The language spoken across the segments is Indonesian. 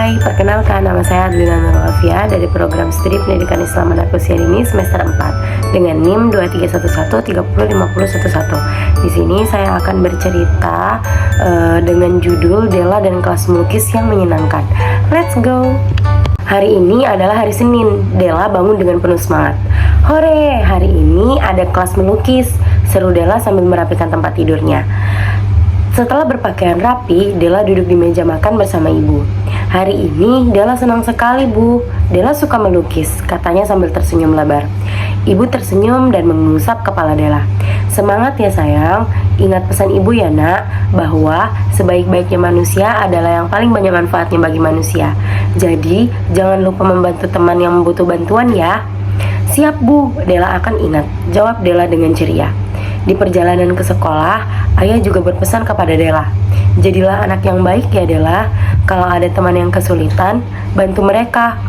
Hai, perkenalkan nama saya Adlina Nurul Alfia dari program studi Pendidikan Islam Anak Usia Dini semester 4 dengan NIM 2311305011. Di sini saya akan bercerita dengan judul Della dan Kelas Melukis yang Menyenangkan. Let's go! Hari ini adalah hari Senin. Della bangun dengan penuh semangat. Hore, hari ini ada kelas melukis, seru Della sambil merapikan tempat tidurnya. Setelah berpakaian rapi, Della duduk di meja makan bersama ibu. Hari ini Della senang sekali, Bu. Della suka melukis, katanya sambil tersenyum lebar. Ibu tersenyum dan mengusap kepala Della. Semangat ya sayang, ingat pesan ibu ya nak, bahwa sebaik-baiknya manusia adalah yang paling banyak manfaatnya bagi manusia. Jadi, jangan lupa membantu teman yang membutuh bantuan ya. Siap Bu, Della akan ingat, jawab Della dengan ceria. Di perjalanan ke sekolah, ayah juga berpesan kepada Della. Jadilah anak yang baik ya Della, kalau ada teman yang kesulitan, bantu mereka.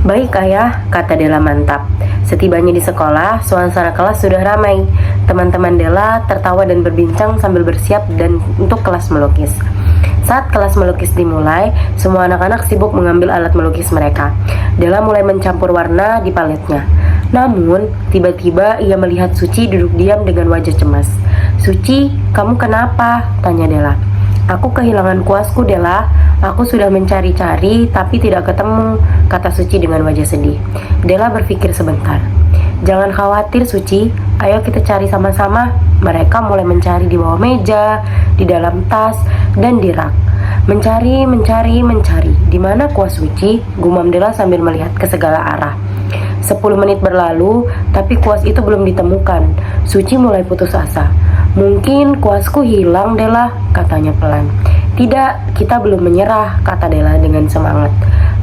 Baik ayah, kata Della mantap. Setibanya di sekolah, suasana kelas sudah ramai. Teman-teman Della tertawa dan berbincang sambil bersiap dan untuk kelas melukis. Saat kelas melukis dimulai, semua anak-anak sibuk mengambil alat melukis mereka. Della mulai mencampur warna di paletnya. Namun, tiba-tiba ia melihat Suci duduk diam dengan wajah cemas. Suci, kamu kenapa? Tanya Della. Aku kehilangan kuasku, Della. Aku sudah mencari-cari, tapi tidak ketemu, kata Suci dengan wajah sedih. Della berpikir sebentar. Jangan khawatir, Suci. Ayo kita cari sama-sama. Mereka mulai mencari di bawah meja, di dalam tas, dan di rak. Mencari. Di mana kuas Suci? Gumam Della sambil melihat ke segala arah. 10 menit berlalu, tapi kuas itu belum ditemukan. Suci mulai putus asa. Mungkin kuasku hilang, Della, katanya pelan. Tidak, kita belum menyerah, kata Della dengan semangat.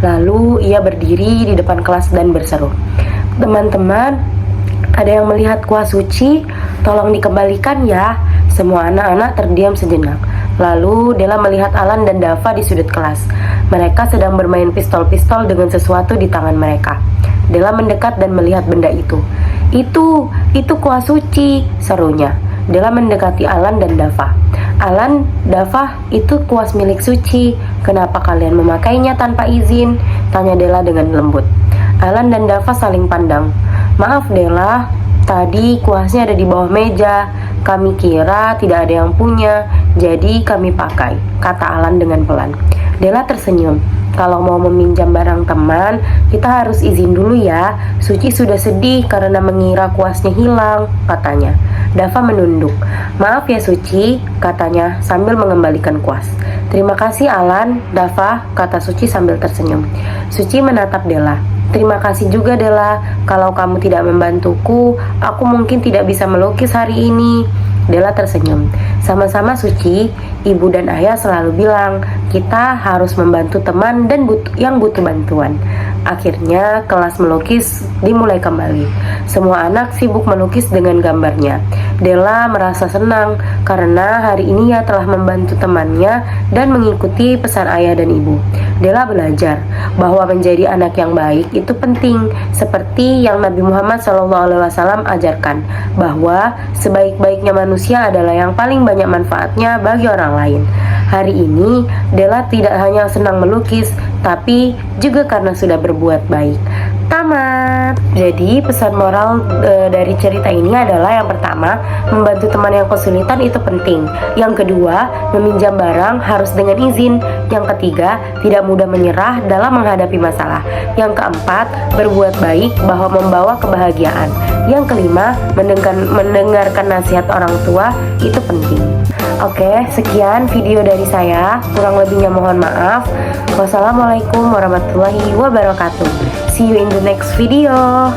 Lalu ia berdiri di depan kelas dan berseru. Teman-teman, ada yang melihat kuas Suci? Tolong dikembalikan ya. Semua anak-anak terdiam sejenak. Lalu Della melihat Alan dan Dava di sudut kelas. Mereka sedang bermain pistol-pistol dengan sesuatu di tangan mereka. Della mendekat dan melihat benda itu. Itu kuas Suci, serunya. Della mendekati Alan dan Dava. Alan, Dava, itu kuas milik Suci. Kenapa kalian memakainya tanpa izin? Tanya Della dengan lembut. Alan dan Dava saling pandang. Maaf Della, tadi kuasnya ada di bawah meja. Kami kira tidak ada yang punya, jadi kami pakai, kata Alan dengan pelan. Della tersenyum. Kalau mau meminjam barang teman, kita harus izin dulu ya. Suci sudah sedih karena mengira kuasnya hilang, katanya. Dava menunduk. Maaf ya Suci, katanya sambil mengembalikan kuas. Terima kasih Alan, Dava, kata Suci sambil tersenyum. Suci menatap Della. Terima kasih juga Della, kalau kamu tidak membantuku, aku mungkin tidak bisa melukis hari ini. Della tersenyum. Sama-sama Suci, ibu dan ayah selalu bilang, kita harus membantu teman dan yang butuh bantuan. Akhirnya kelas melukis dimulai kembali. Semua anak sibuk melukis dengan gambarnya. Della merasa senang karena hari ini ia telah membantu temannya dan mengikuti pesan ayah dan ibu. Della belajar bahwa menjadi anak yang baik itu penting, seperti yang Nabi Muhammad SAW ajarkan, bahwa sebaik-baiknya manusia adalah yang paling banyak manfaatnya bagi orang lain. Hari ini Della tidak hanya senang melukis, tapi juga karena sudah berbuat baik. Tamat. Jadi pesan moral dari cerita ini adalah yang pertama, membantu teman yang kesulitan itu penting. Yang kedua, meminjam barang harus dengan izin. Yang ketiga, tidak mudah menyerah dalam menghadapi masalah. Yang keempat, berbuat baik bahwa membawa kebahagiaan. Yang kelima, mendengarkan nasihat orang tua itu penting. Oke, sekian video dari saya. Kurang lebihnya mohon maaf. Wassalamualaikum warahmatullahi wabarakatuh. See you in the next video.